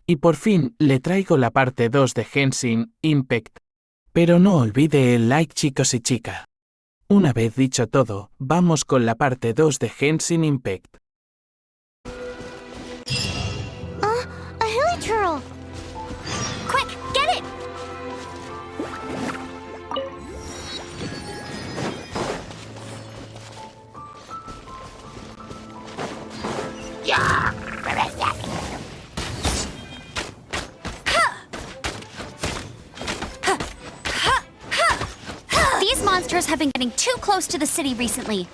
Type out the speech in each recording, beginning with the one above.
Y por fin le traigo la parte 2 de Genshin Impact. Pero no olvide el like, chicos y chicas. Una vez dicho todo, vamos con la parte 2 de Genshin Impact. A hilly turtle! Quick, get it! These monsters have been getting too close to the city recently.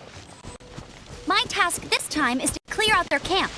My task this time is to clear out their camp.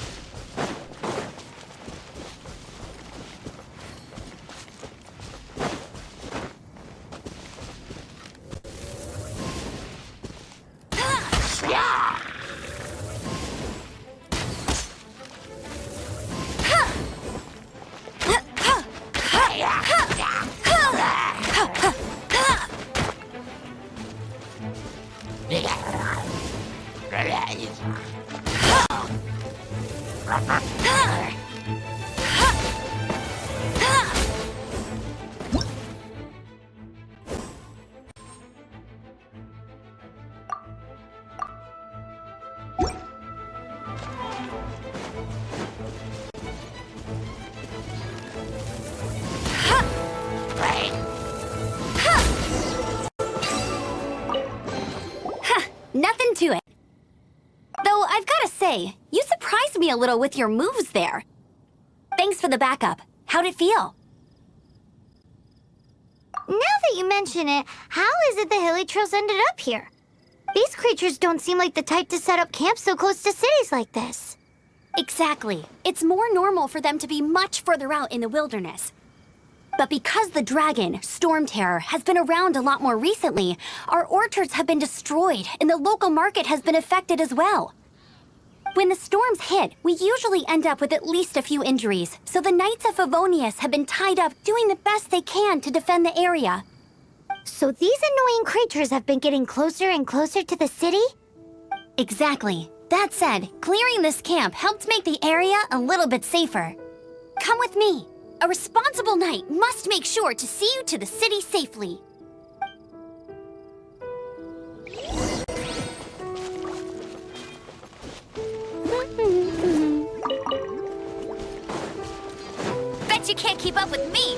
Nothing to it. Though I've gotta say, you surprised me a little with your moves there. Thanks for the backup. How'd it feel? Now that you mention it, how is it the hilly trails ended up here? These creatures don't seem like the type to set up camp so close to cities like this. Exactly. It's more normal for them to be much further out in the wilderness. But because the dragon, Storm Terror, has been around a lot more recently, our orchards have been destroyed and the local market has been affected as well. When the storms hit, we usually end up with at least a few injuries, so the Knights of Favonius have been tied up doing the best they can to defend the area. So these annoying creatures have been getting closer and closer to the city? Exactly. That said, clearing this camp helped make the area a little bit safer. Come with me. A responsible knight must make sure to see you to the city safely. Bet you can't keep up with me!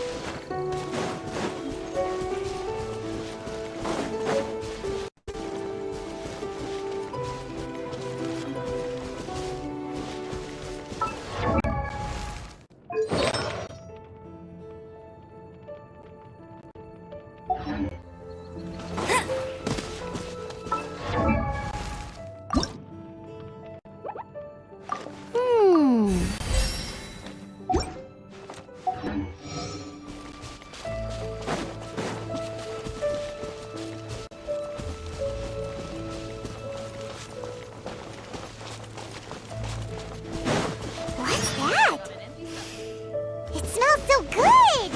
So good!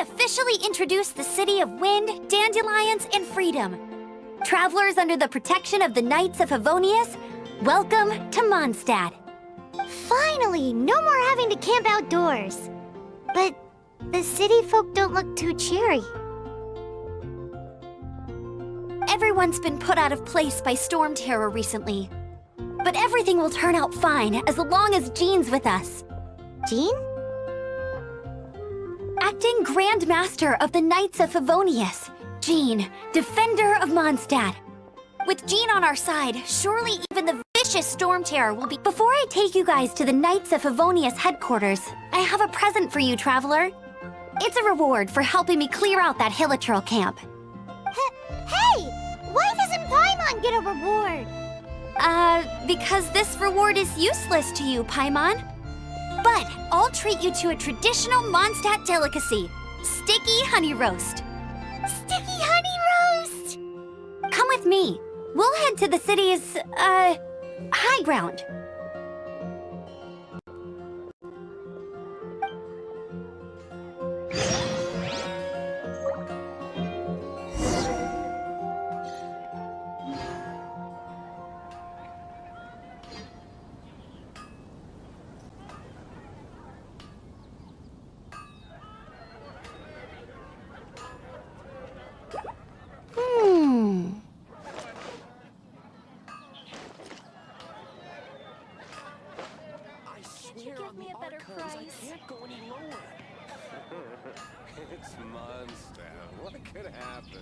Officially introduce the city of wind, dandelions, and freedom. Travelers under the protection of the Knights of Favonius, welcome to Mondstadt. Finally, no more having to camp outdoors. But the city folk don't look too cheery. Everyone's been put out of place by Storm Terror recently. But everything will turn out fine as long as Jean's with us. Jean? Acting Grand Master of the Knights of Favonius. Jean, Defender of Mondstadt. With Jean on our side, surely even the vicious Storm Terror will be— Before I take you guys to the Knights of Favonius headquarters, I have a present for you, Traveler. It's a reward for helping me clear out that Hilichurl camp. Hey! Why doesn't Paimon get a reward? Because this reward is useless to you, Paimon. But I'll treat you to a traditional Mondstadt delicacy, sticky honey roast. Sticky honey roast! Come with me. We'll head to the city's, high ground. It's Mondstadt. What could happen?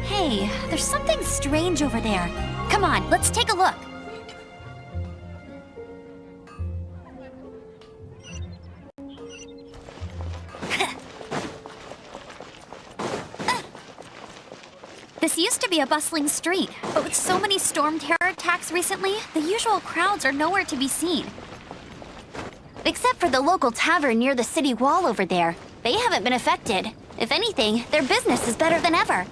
Hey, there's something strange over there. Come on, let's take a look. This used to be a bustling street, but with so many storm terror attacks recently, the usual crowds are nowhere to be seen. Except for the local tavern near the city wall over there. They haven't been affected. If anything, their business is better than ever.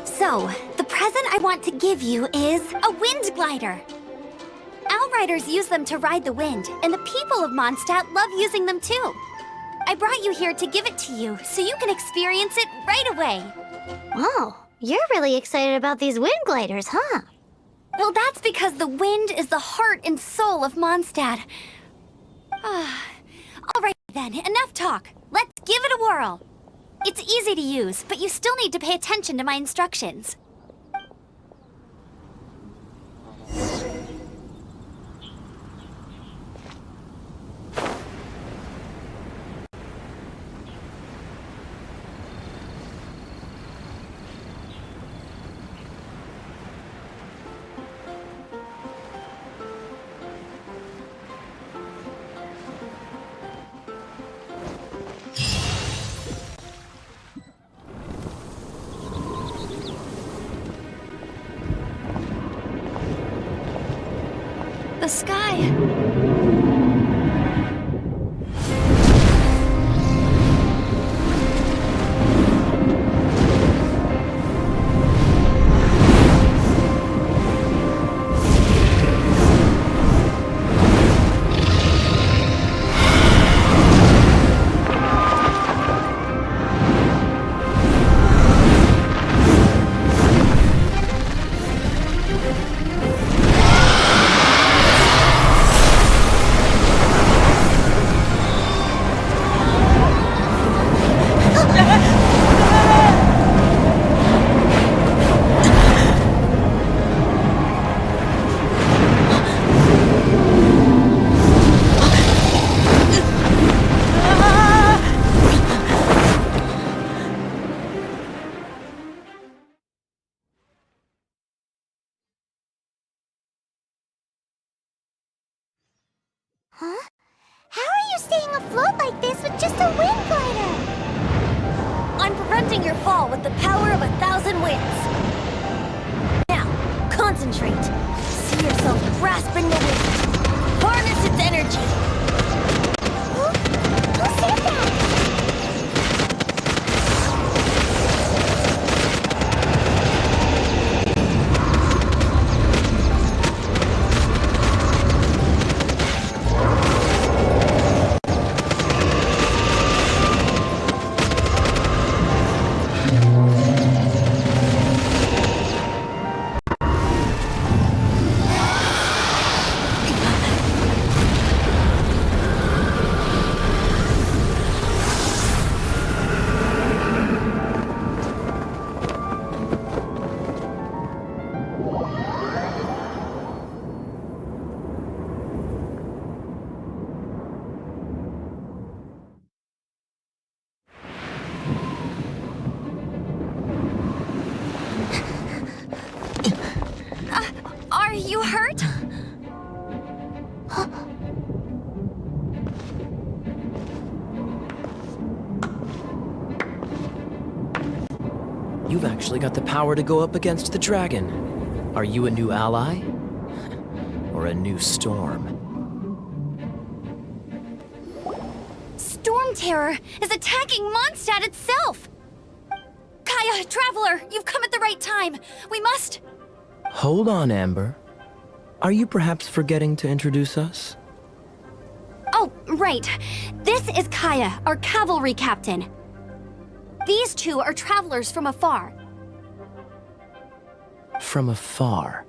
So, the present I want to give you is a wind glider. Outriders use them to ride the wind, and the people of Mondstadt love using them too. I brought you here to give it to you, so you can experience it right away. Oh, you're really excited about these wind gliders, huh? Well, that's because the wind is the heart and soul of Mondstadt. Alright then, enough talk. Let's give it a whirl. It's easy to use, but you still need to pay attention to my instructions. The sky... Huh? How are you staying afloat like this with just a wind glider? I'm preventing your fall with the power of 1,000 winds. Now, concentrate. See yourself grasping the wind. Harness its energy. Who said that? Are you hurt? You've actually got the power to go up against the dragon. Are you a new ally? Or a new storm? Storm Terror is attacking Mondstadt itself! Kaya, Traveler, you've come at the right time. We must... Hold on, Amber. Are you perhaps forgetting to introduce us? Oh, right. This is Kaya, our cavalry captain. These two are travelers from afar. From afar?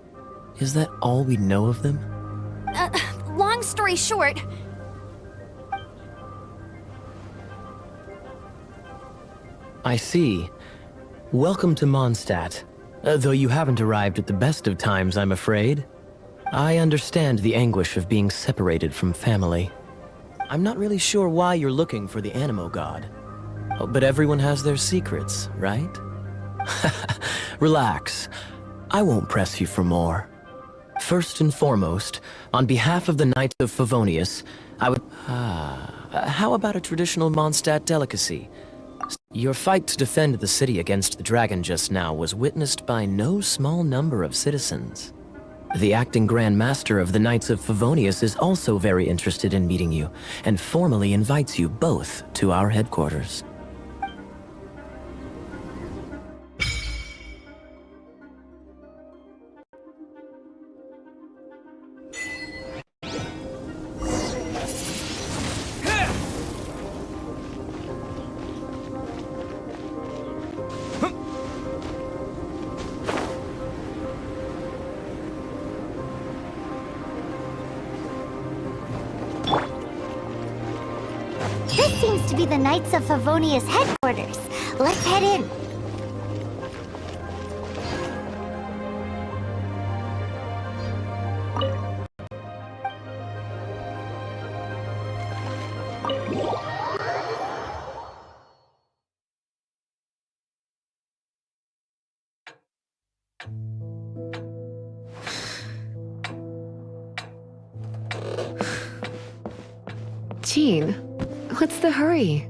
Is that all we know of them? Long story short... I see. Welcome to Mondstadt. Though you haven't arrived at the best of times, I'm afraid. I understand the anguish of being separated from family. I'm not really sure why you're looking for the Animo God. Oh, but everyone has their secrets, right? Relax. I won't press you for more. First and foremost, on behalf of the Knights of Favonius, I would... how about a traditional Mondstadt delicacy? Your fight to defend the city against the dragon just now was witnessed by no small number of citizens. The acting Grand Master of the Knights of Favonius is also very interested in meeting you, and formally invites you both to our headquarters. This seems to be the Knights of Favonius headquarters. Let's head in. Jean, what's the hurry?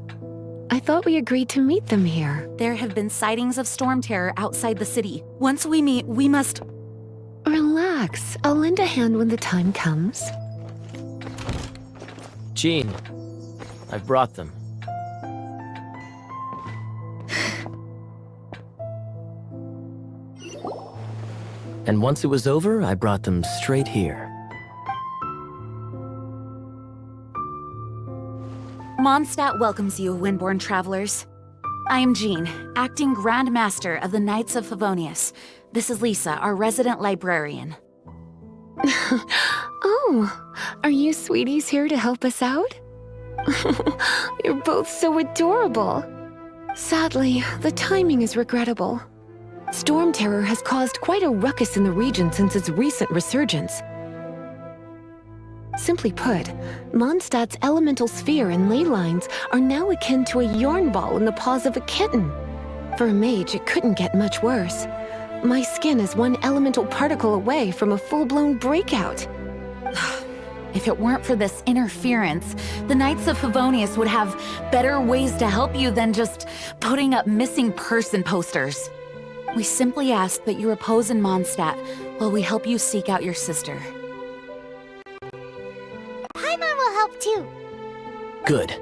I thought we agreed to meet them here. There have been sightings of storm terror outside the city. Once we meet, we must... Relax. I'll lend a hand when the time comes. Jean, I've brought them. And once it was over, I brought them straight here. Mondstadt welcomes you, Windborn travelers. I am Jean, acting Grand Master of the Knights of Favonius. This is Lisa, our resident librarian. Oh, are you sweeties here to help us out? You're both so adorable. Sadly, the timing is regrettable. Storm terror has caused quite a ruckus in the region since its recent resurgence. Simply put, Mondstadt's elemental sphere and ley lines are now akin to a yarn ball in the paws of a kitten. For a mage, it couldn't get much worse. My skin is one elemental particle away from a full-blown breakout. If it weren't for this interference, the Knights of Favonius would have better ways to help you than just putting up missing person posters. We simply ask that you repose in Mondstadt while we help you seek out your sister. Paimon will help too. Good.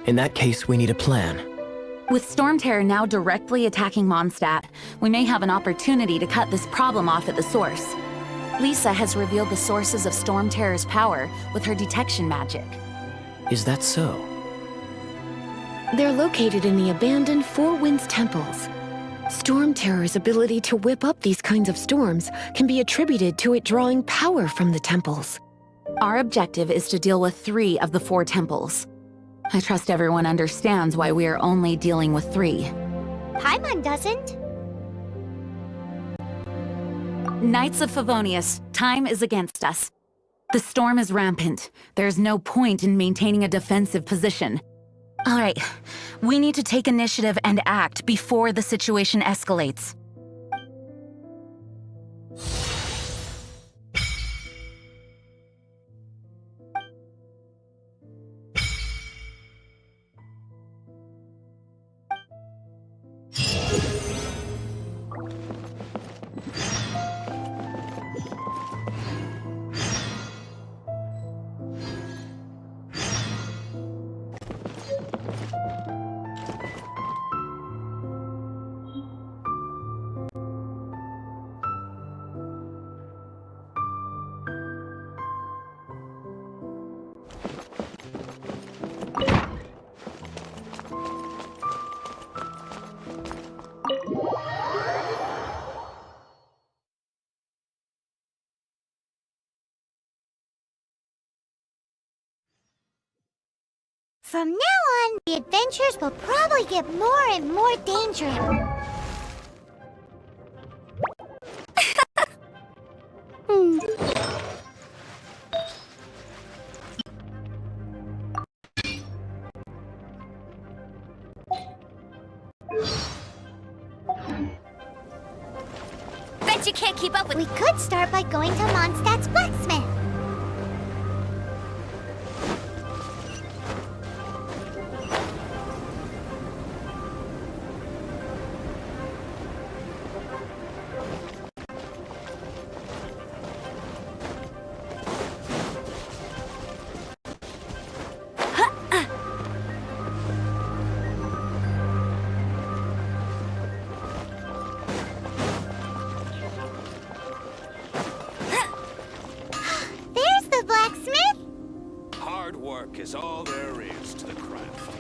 In that case, we need a plan. With Storm Terror now directly attacking Mondstadt, we may have an opportunity to cut this problem off at the source. Lisa has revealed the sources of Storm Terror's power with her detection magic. Is that so? They're located in the abandoned Four Winds temples. Storm Terror's ability to whip up these kinds of storms can be attributed to it drawing power from the temples. Our objective is to deal with 3 of the 4 temples. I trust everyone understands why we are only dealing with 3. Paimon doesn't. Knights of Favonius, time is against us. The storm is rampant. There's no point in maintaining a defensive position. All right, we need to take initiative and act before the situation escalates. From now on, the adventures will probably get more and more dangerous. Bet you can't keep up with... We could start by going to Mondstadt's blacksmith. Is all there is to the craft.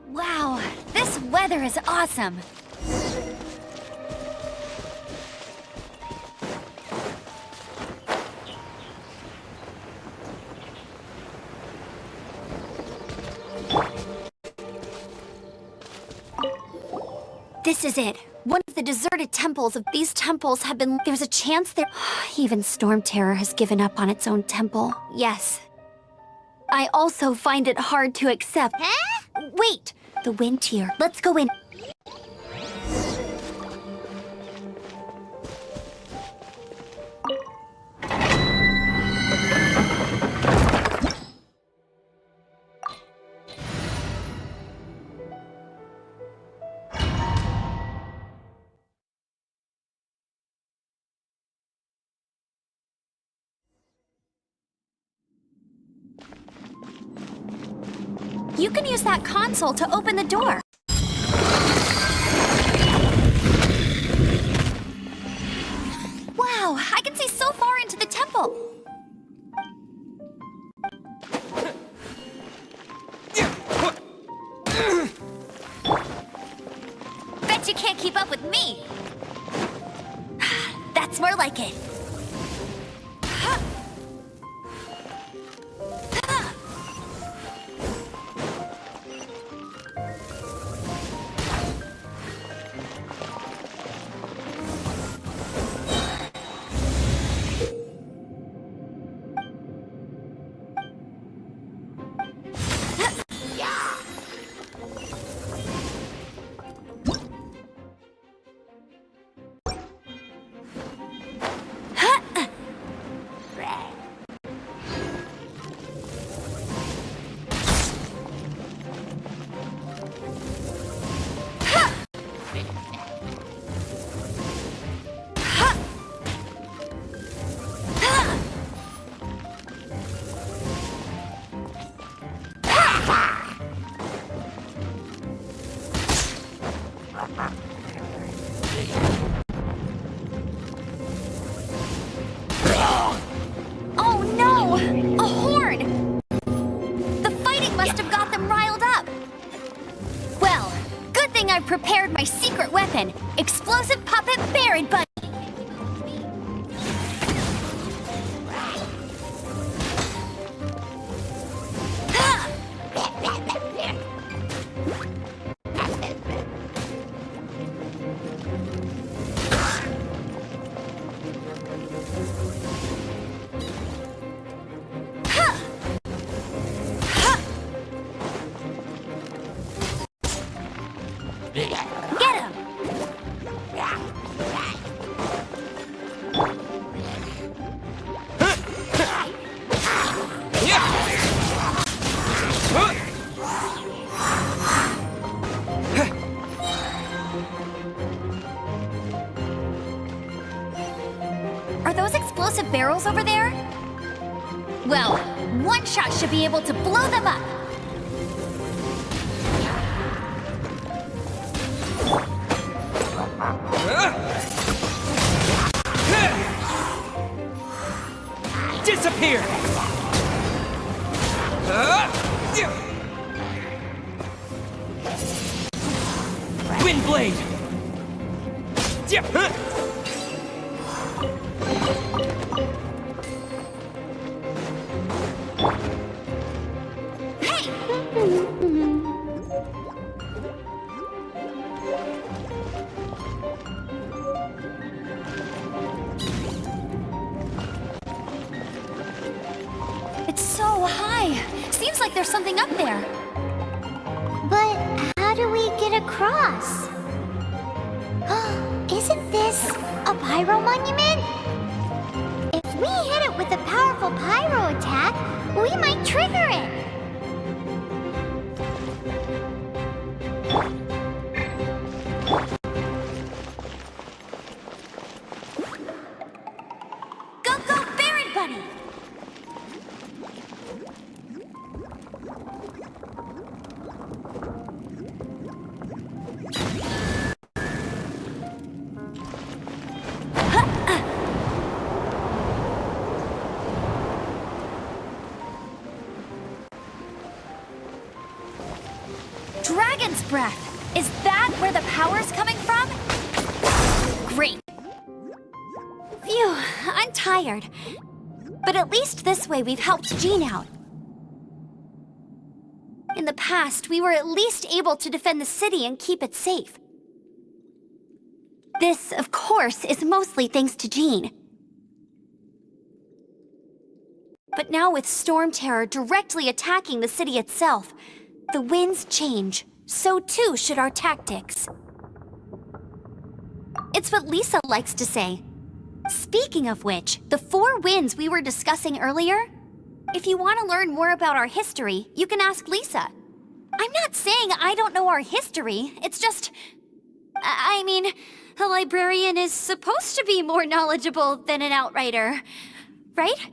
Wow, this weather is awesome. This is it. One of the deserted temples of these temples have been... There's a chance there... Even Storm Terror has given up on its own temple. Yes. I also find it hard to accept... Huh? Wait! The wind tier. Let's go in. You can use that console to open the door. Wow, I can see so far into the temple. Bet you can't keep up with me. That's more like it. Oh no! A horn! The fighting must have got them riled up. Well, good thing I prepared my secret weapon, explosive puppet Baron Bunny. Get him! Are those explosive barrels over there? Well, one shot should be able to blow them up. Disappear! Windblade! It's so high. Seems like there's something up there. But how do we get across? Isn't this a pyro monument? If we hit it with a powerful pyro attack, we might trigger it. Go, go, Baron Bunny! Dragon's breath! Is that where the power's coming from? Great. Phew, I'm tired. But at least this way we've helped Jean out. In the past, we were at least able to defend the city and keep it safe. This, of course, is mostly thanks to Jean. But now with Storm Terror directly attacking the city itself, the winds change. So too should our tactics. It's what Lisa likes to say. Speaking of which, the 4 winds we were discussing earlier, if you want to learn more about our history, you can ask Lisa. I'm not saying I don't know our history, it's just... I mean, a librarian is supposed to be more knowledgeable than an outrider, right?